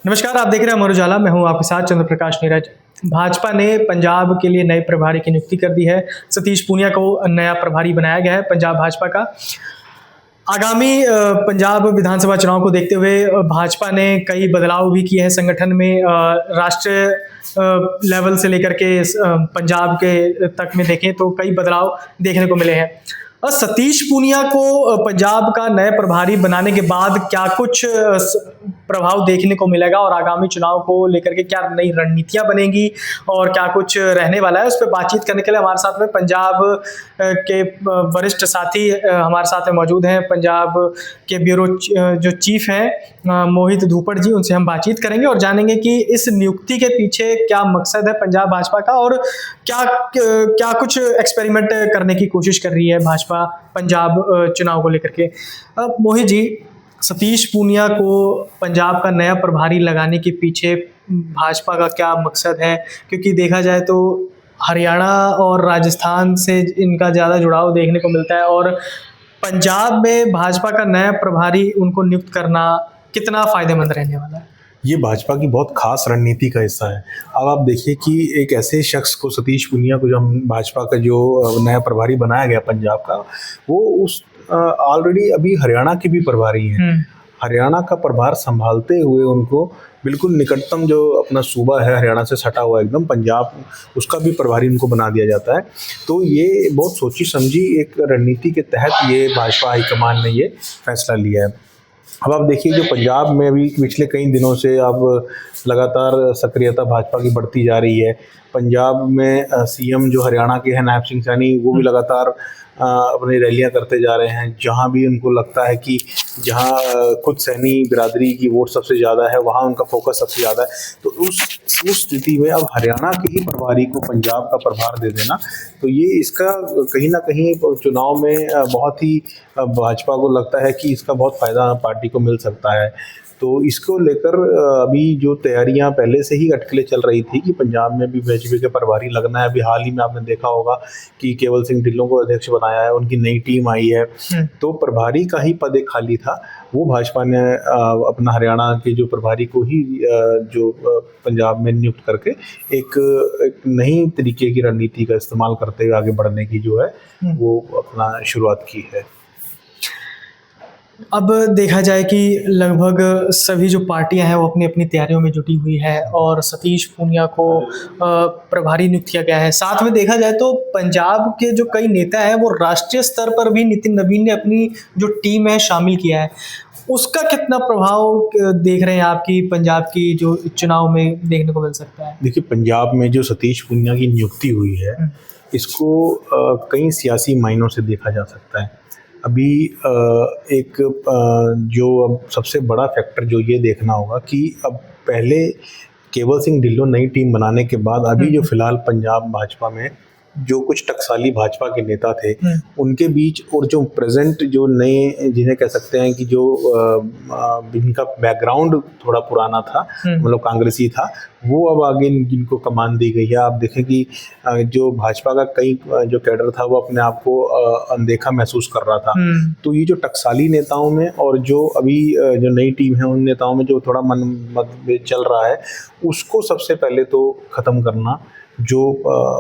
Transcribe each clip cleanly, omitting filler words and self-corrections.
नमस्कार, आप देख रहे हैं अमर उजाला। मैं हूं आपके साथ चंद्र प्रकाश नीरज। भाजपा ने पंजाब के लिए नए प्रभारी की नियुक्ति कर दी है। सतीश पूनिया को नया प्रभारी बनाया गया है पंजाब भाजपा का। आगामी पंजाब विधानसभा चुनाव को देखते हुए भाजपा ने कई बदलाव भी किए हैं संगठन में। राष्ट्रीय लेवल से लेकर के पंजाब के तक में देखें तो कई बदलाव देखने को मिले हैं। और सतीश पूनिया को पंजाब का नए प्रभारी बनाने के बाद क्या कुछ प्रभाव देखने को मिलेगा और आगामी चुनाव को लेकर के क्या नई रणनीतियां बनेंगी और क्या कुछ रहने वाला है, उस पर बातचीत करने के लिए हमारे साथ में पंजाब के वरिष्ठ साथी हमारे साथ में मौजूद हैं। पंजाब के ब्यूरो जो चीफ हैं मोहित धूपड़ जी, उनसे हम बातचीत करेंगे और जानेंगे कि इस नियुक्ति के पीछे क्या मकसद है पंजाब भाजपा का और क्या क्या कुछ एक्सपेरिमेंट करने की कोशिश कर रही है भाजपा पंजाब चुनाव को लेकर के। मोहित जी, सतीश पूनिया को पंजाब का नया प्रभारी लगाने के पीछे भाजपा का क्या मकसद है? क्योंकि देखा जाए तो हरियाणा और राजस्थान से इनका ज़्यादा जुड़ाव देखने को मिलता है और पंजाब में भाजपा का नया प्रभारी उनको नियुक्त करना कितना फायदेमंद रहने वाला है? ये भाजपा की बहुत खास रणनीति का हिस्सा है। अब आप देखिए कि एक ऐसे शख्स को, सतीश पूनिया को, जो हम भाजपा का जो नया प्रभारी बनाया गया पंजाब का, वो उस ऑलरेडी अभी हरियाणा के भी प्रभारी हैं। हरियाणा का प्रभार संभालते हुए उनको बिल्कुल निकटतम जो अपना सूबा है हरियाणा से सटा हुआ एकदम पंजाब, उसका भी प्रभारी उनको बना दिया जाता है। तो ये बहुत सोची समझी एक रणनीति के तहत ये भाजपा हाईकमान ने ये फैसला लिया है। अब आप देखिए, जो पंजाब में अभी पिछले कई दिनों से अब लगातार सक्रियता भाजपा की बढ़ती जा रही है। पंजाब में सीएम जो हरियाणा के हैं नायब सिंह सैनी, वो भी लगातार अपनी रैलियां करते जा रहे हैं। जहां भी उनको लगता है कि जहां खुद सैनी बिरादरी की वोट सबसे ज़्यादा है, वहां उनका फोकस सबसे ज़्यादा है। तो उस स्थिति में अब हरियाणा के ही प्रभारी को पंजाब का प्रभार दे देना, तो ये इसका कहीं ना कहीं चुनाव में बहुत ही भाजपा को लगता है कि इसका बहुत फ़ायदा पार्टी को मिल सकता है। तो इसको लेकर अभी जो तैयारियां पहले से ही अटकलें चल रही थी कि पंजाब में भी बीजेपी के प्रभारी लगना है। अभी हाल ही में आपने देखा होगा कि केवल सिंह ढिल्लों को अध्यक्ष बनाया है, उनकी नई टीम आई है। तो प्रभारी का ही पद एक खाली था, वो भाजपा ने अपना हरियाणा के जो प्रभारी को ही जो पंजाब में नियुक्त करके एक नई तरीके की रणनीति का इस्तेमाल करते हुए आगे बढ़ने की जो है वो अपना शुरुआत की है। अब देखा जाए कि लगभग सभी जो पार्टियां हैं वो अपनी अपनी तैयारियों में जुटी हुई है और सतीश पूनिया को प्रभारी नियुक्त किया गया है। साथ में देखा जाए तो पंजाब के जो कई नेता हैं वो राष्ट्रीय स्तर पर भी नितिन नवीन ने अपनी जो टीम है शामिल किया है। उसका कितना प्रभाव देख रहे हैं आपकी पंजाब की जो चुनाव में देखने को मिल सकता है? देखिए, पंजाब में जो सतीश पूनिया की नियुक्ति हुई है, इसको कई सियासी मायनों से देखा जा सकता है। अभी एक जो अब सबसे बड़ा फैक्टर जो ये देखना होगा कि अब पहले केवल सिंह ढिल्लों नई टीम बनाने के बाद अभी जो फिलहाल पंजाब भाजपा में जो कुछ टकसाली भाजपा के नेता थे उनके बीच और जो प्रेजेंट जो नए, जिन्हें कह सकते हैं कि जो जिनका बैकग्राउंड थोड़ा पुराना था, मतलब कांग्रेसी था, वो अब आगे जिनको कमान दी गई है। आप देखें कि जो भाजपा का कई जो कैडर था वो अपने आप को अनदेखा महसूस कर रहा था। तो ये जो टकसाली नेताओं में और जो अभी जो नई टीम है उन नेताओं में जो थोड़ा मतभेद चल रहा है, उसको सबसे पहले तो ख़त्म करना जो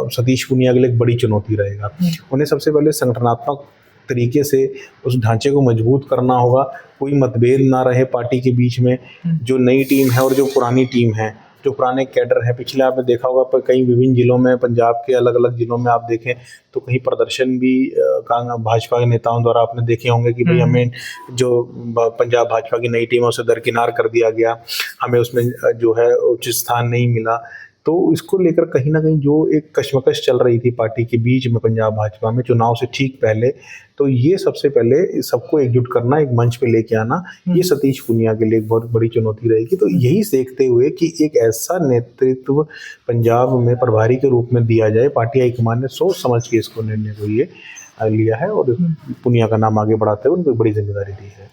सतीश पूनिया के लिए एक बड़ी चुनौती रहेगा। उन्हें सबसे पहले संगठनात्मक तरीके से उस ढांचे को मजबूत करना होगा, कोई मतभेद ना रहे पार्टी के बीच में। जो नई टीम है और जो पुरानी टीम है, जो पुराने कैडर है, पिछले आपने देखा होगा पर कई विभिन्न जिलों में, पंजाब के अलग अलग जिलों में आप देखें तो कहीं प्रदर्शन भी भाजपा के नेताओं द्वारा आपने देखे होंगे कि भाई हमें जो पंजाब भाजपा की नई टीम है उसे दरकिनार कर दिया गया, हमें उसमें जो है उचित स्थान नहीं मिला। तो इसको लेकर कहीं ना कहीं जो एक कश्मकश चल रही थी पार्टी के बीच में पंजाब भाजपा में चुनाव से ठीक पहले, तो ये सबसे पहले सबको एकजुट करना, एक मंच पे लेके आना, ये सतीश पूनिया के लिए एक बहुत बड़ी चुनौती रहेगी। तो यही देखते हुए कि एक ऐसा नेतृत्व पंजाब में प्रभारी के रूप में दिया जाए, पार्टी हाईकमान ने सोच समझ के इसको निर्णय को ये लिया है और पूनिया का नाम आगे बढ़ाते हुए उनको बड़ी जिम्मेदारी दी है।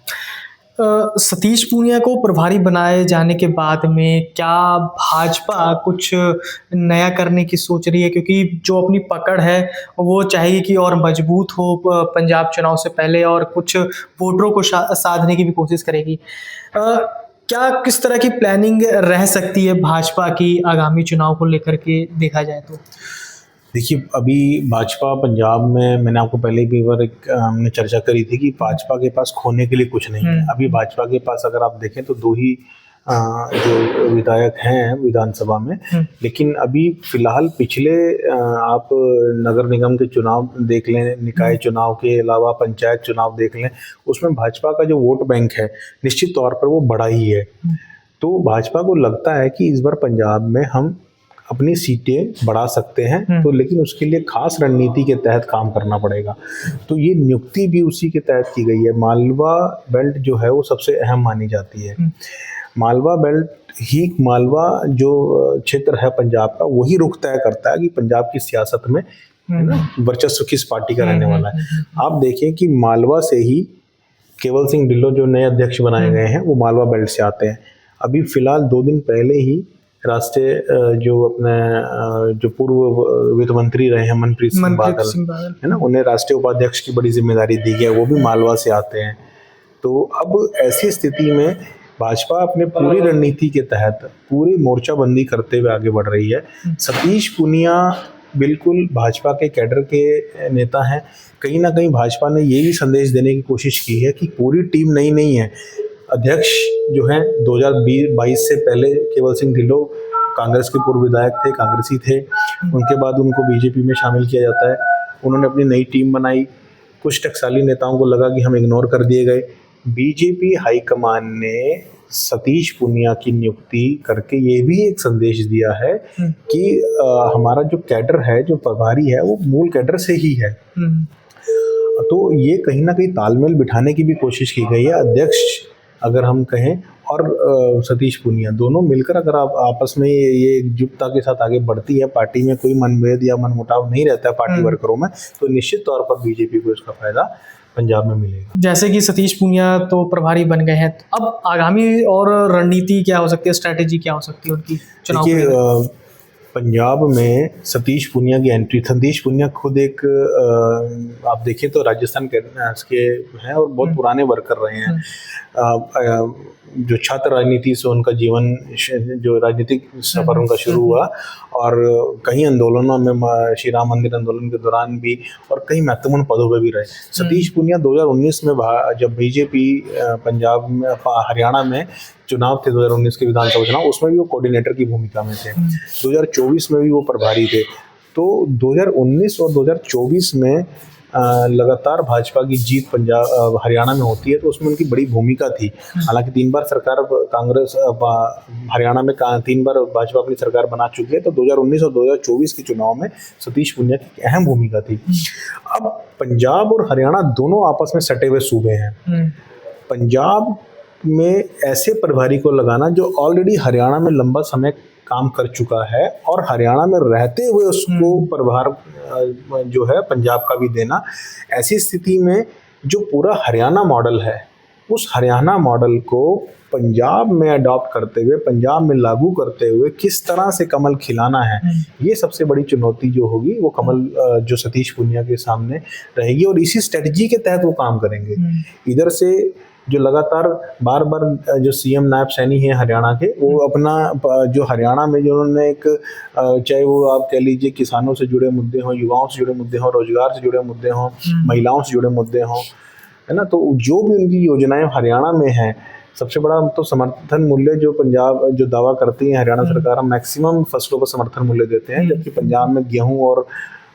सतीश पूनिया को प्रभारी बनाए जाने के बाद में क्या भाजपा कुछ नया करने की सोच रही है? क्योंकि जो अपनी पकड़ है वो चाहेगी कि और मजबूत हो पंजाब चुनाव से पहले और कुछ वोटरों को साधने की भी कोशिश करेगी। क्या किस तरह की प्लानिंग रह सकती है भाजपा की आगामी चुनाव को लेकर के देखा जाए तो? देखिए, अभी भाजपा पंजाब में, मैंने आपको पहले भी बार हमने चर्चा करी थी कि भाजपा के पास खोने के लिए कुछ नहीं है। अभी भाजपा के पास अगर आप देखें तो दो ही जो विधायक हैं विधानसभा में, लेकिन अभी फिलहाल पिछले आप नगर निगम के चुनाव देख लें, निकाय चुनाव के अलावा पंचायत चुनाव देख लें, उसमें भाजपा का जो वोट बैंक है निश्चित तौर पर वो बड़ा ही है। तो भाजपा को लगता है कि इस बार पंजाब में हम अपनी सीटें बढ़ा सकते हैं, तो लेकिन उसके लिए खास रणनीति के तहत काम करना पड़ेगा। तो ये नियुक्ति भी उसी के तहत की गई है। मालवा बेल्ट जो है वो सबसे अहम मानी जाती है। मालवा बेल्ट ही, मालवा जो क्षेत्र है पंजाब का, वही रुख तय करता है कि पंजाब की सियासत में वर्चस्व किस पार्टी का रहने वाला है। आप देखें कि मालवा से ही केवल सिंह ढिल्लों जो नए अध्यक्ष बनाए गए हैं वो मालवा बेल्ट से आते हैं। अभी फिलहाल 2 दिन पहले ही राष्ट्रीय जो अपने जो पूर्व वित्त मंत्री रहे हैं मनप्रीत सिंह बादल है ना, उन्हें राष्ट्रीय उपाध्यक्ष की बड़ी जिम्मेदारी दी गई है, वो भी मालवा से आते हैं। तो अब ऐसी स्थिति में भाजपा अपने पूरी रणनीति के तहत पूरी मोर्चाबंदी करते हुए आगे बढ़ रही है। सतीश पूनिया बिल्कुल भाजपा के कैडर के नेता हैं। कहीं ना कहीं भाजपा ने ये भी संदेश देने की कोशिश की है कि पूरी टीम नई नहीं है। अध्यक्ष जो हैं 2022 से पहले केवल सिंह ढिल्लों कांग्रेस के पूर्व विधायक थे, कांग्रेसी थे, उनके बाद उनको बीजेपी में शामिल किया जाता है। उन्होंने अपनी नई टीम बनाई। कुछ टकसाली नेताओं को लगा कि हम इग्नोर कर दिए गए। बीजेपी हाईकमान ने सतीश पूनिया की नियुक्ति करके ये भी एक संदेश दिया है कि हमारा जो कैडर है, जो प्रभारी है, वो मूल कैडर से ही है। तो ये कहीं ना कहीं तालमेल बिठाने की भी कोशिश की गई है। अध्यक्ष अगर हम कहें और सतीश पूनिया दोनों मिलकर अगर आप आपस में ये एकजुटता के साथ आगे बढ़ती है, पार्टी में कोई मनभेद या मनमुटाव नहीं रहता है पार्टी वर्करों में, तो निश्चित तौर पर बीजेपी को इसका फायदा पंजाब में मिलेगा। जैसे कि सतीश पूनिया तो प्रभारी बन गए हैं, तो अब आगामी और रणनीति क्या हो सकती है, स्ट्रैटेजी क्या हो सकती है उनकी चुनाव के? पंजाब में सतीश पूनिया की एंट्री, सतीश पूनिया खुद एक आप देखें तो राजस्थान के हैं और बहुत पुराने वर्कर रहे हैं। जो छात्र राजनीति से उनका जीवन, जो राजनीतिक सफर उनका शुरू हुआ, और कई आंदोलनों में, श्री राम मंदिर आंदोलन के दौरान भी, और कई महत्वपूर्ण पदों पर भी रहे। सतीश पूनिया 2019 में जब बीजेपी पंजाब में, हरियाणा में चुनाव थे 2019 के विधानसभा चुनाव, उसमें भी वो कोऑर्डिनेटर की भूमिका में थे। 2024 में भी वो प्रभारी थे। तो 2019 और 2024 में लगातार भाजपा की जीत पंजाब हरियाणा में होती है, तो उसमें उनकी बड़ी भूमिका थी। हालांकि 3 बार सरकार कांग्रेस हरियाणा में 3 बार भाजपा अपनी सरकार बना चुकी है, तो 2019 और 2024 के चुनाव में सतीश पूनिया की अहम भूमिका थी। अब पंजाब और हरियाणा दोनों आपस में सटे हुए सूबे हैं। पंजाब में ऐसे प्रभारी को लगाना जो ऑलरेडी हरियाणा में लंबा समय काम कर चुका है और हरियाणा में रहते हुए उसको प्रभार जो है पंजाब का भी देना, ऐसी स्थिति में जो पूरा हरियाणा मॉडल है, उस हरियाणा मॉडल को पंजाब में अडॉप्ट करते हुए, पंजाब में लागू करते हुए किस तरह से कमल खिलाना है, ये सबसे बड़ी चुनौती जो होगी वो कमल जो सतीश पूनिया के सामने रहेगी, और इसी स्ट्रेटजी के तहत वो काम करेंगे। इधर से जो लगातार बार बार जो सीएम नायब सैनी है हरियाणा के, वो अपना जो हरियाणा में जो उन्होंने एक, चाहे वो आप कह लीजिए किसानों से जुड़े मुद्दे हों, युवाओं से जुड़े मुद्दे हों, रोजगार से जुड़े मुद्दे हों, महिलाओं से जुड़े मुद्दे हों, है ना, तो जो भी उनकी योजनाएं हरियाणा में हैं, सबसे बड़ा तो समर्थन मूल्य जो पंजाब जो दावा करती है हरियाणा सरकार, हम मैक्सिमम फसलों पर समर्थन मूल्य देते हैं, जबकि पंजाब में गेहूं और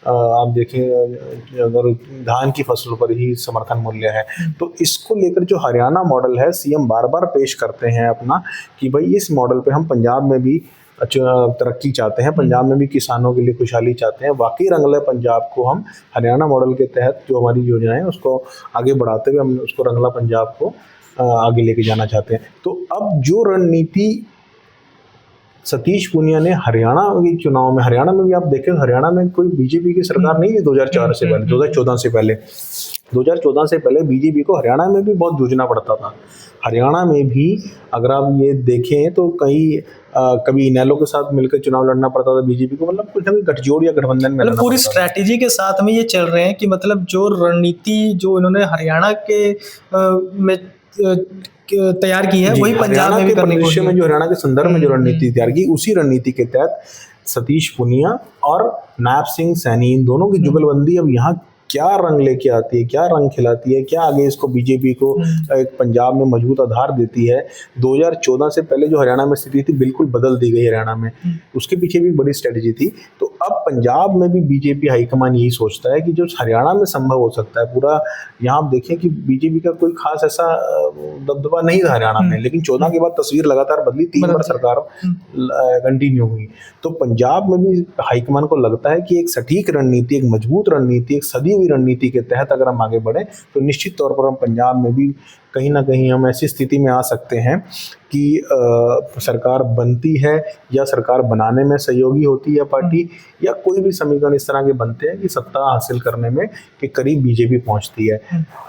आप देखें अगर धान की फसलों पर ही समर्थन मूल्य है। तो इसको लेकर जो हरियाणा मॉडल है, सीएम बार बार पेश करते हैं अपना कि भाई इस मॉडल पे हम पंजाब में भी तरक्की चाहते हैं, पंजाब में भी किसानों के लिए खुशहाली चाहते हैं, वाकई रंगला पंजाब को हम हरियाणा मॉडल के तहत जो हमारी योजनाएं हैं उसको आगे बढ़ाते हुए हम उसको रंगला पंजाब को आगे लेके जाना चाहते हैं। तो अब जो रणनीति सतीश पूनिया ने हरियाणा के चुनाव में, हरियाणा में भी आप देखें, हरियाणा में कोई बीजेपी की सरकार नहीं थी 2014 से पहले। 2014 से पहले बीजेपी को हरियाणा में भी बहुत जूझना पड़ता था। हरियाणा में भी अगर आप ये देखें तो कभी इनेलो के साथ मिलकर चुनाव लड़ना पड़ता था बीजेपी को, मतलब कुछ ना कुछ गठजोड़ या गठबंधन में, मतलब पूरी स्ट्रैटेजी के साथ में ये चल रहे हैं कि मतलब जो रणनीति जो इन्होंने हरियाणा के में तैयार की है जी, वही पंजाब हरियाणा में भी के करने की परिदृश्य कोशिश में जो हरियाणा के संदर्भ में जो रणनीति तैयार की, उसी रणनीति के तहत सतीश पूनिया और नायब सिंह सैनी इन दोनों की जुगलबंदी अब यहाँ क्या रंग लेके आती है, क्या रंग खिलाती है, क्या आगे इसको बीजेपी को एक पंजाब में मजबूत आधार देती है। 2014 से पहले जो हरियाणा में स्थिति थी बिल्कुल बदल दी गई हरियाणा में, उसके पीछे भी बड़ी स्ट्रेटजी थी। तो अब पंजाब में भी बीजेपी हाईकमान यही सोचता है कि जो हरियाणा में संभव हो सकता है पूरा, यहाँ आप देखें कि बीजेपी का कोई खास ऐसा दबदबा नहीं था हरियाणा में, लेकिन 14 के बाद तस्वीर लगातार बदली, 3 बार सरकार कंटिन्यू हुई। तो पंजाब में भी हाईकमान को लगता है कि एक सटीक रणनीति, एक मजबूत रणनीति, एक सदी हुई रणनीति के तहत अगर हम आगे बढ़े तो निश्चित तौर पर हम पंजाब में भी कहीं ना कहीं हम ऐसी स्थिति में आ सकते हैं कि सरकार बनती है या सरकार बनाने में सहयोगी होती है पार्टी, या कोई भी समीकरण इस तरह के बनते हैं कि सत्ता हासिल करने में के करीब बीजेपी पहुंचती है।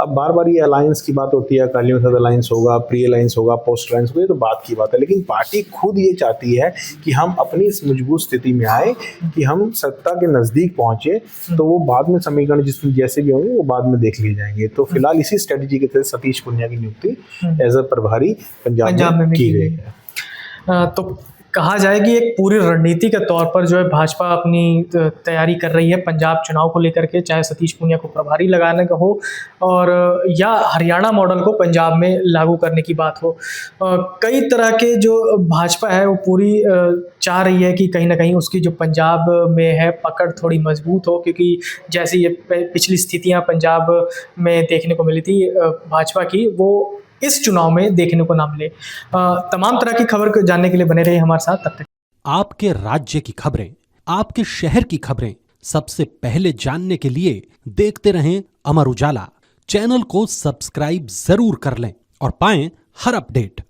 अब बार बार ये अलायंस की बात होती है, अकालियों के साथ अलायंस होगा, प्री अलायंस होगा, पोस्ट अलायंस होगा, ये तो बात की बात है, लेकिन पार्टी खुद ये चाहती है कि हम अपनी इस मजबूत स्थिति में आए कि हम सत्ता के नजदीक पहुंचे, तो वो बाद में समीकरण जिसमें जैसे भी होंगे वो बाद में देख लिए जाएंगे। तो फिलहाल इसी स्ट्रेटेजी के तहत सतीश पूनिया की नियुक्ति एज अ प्रभारी पंजाब में की गई है। तो कहा जाए कि एक पूरी रणनीति के तौर पर जो है भाजपा अपनी तैयारी कर रही है पंजाब चुनाव को लेकर के, चाहे सतीश पूनिया को प्रभारी लगाने का हो और या हरियाणा मॉडल को पंजाब में लागू करने की बात हो। कई तरह के जो भाजपा है वो पूरी चाह रही है कि कहीं ना कहीं उसकी जो पंजाब में है पकड़ थोड़ी मजबूत हो, क्योंकि जैसी ये पिछली स्थितियां पंजाब में देखने को मिली थी भाजपा की, वो इस चुनाव में देखने को ना मिले। तमाम तरह की खबर को जानने के लिए बने रहे हमारे साथ। तब तक आपके राज्य की खबरें, आपके शहर की खबरें सबसे पहले जानने के लिए देखते रहें अमर उजाला। चैनल को सब्सक्राइब जरूर कर लें और पाएं हर अपडेट।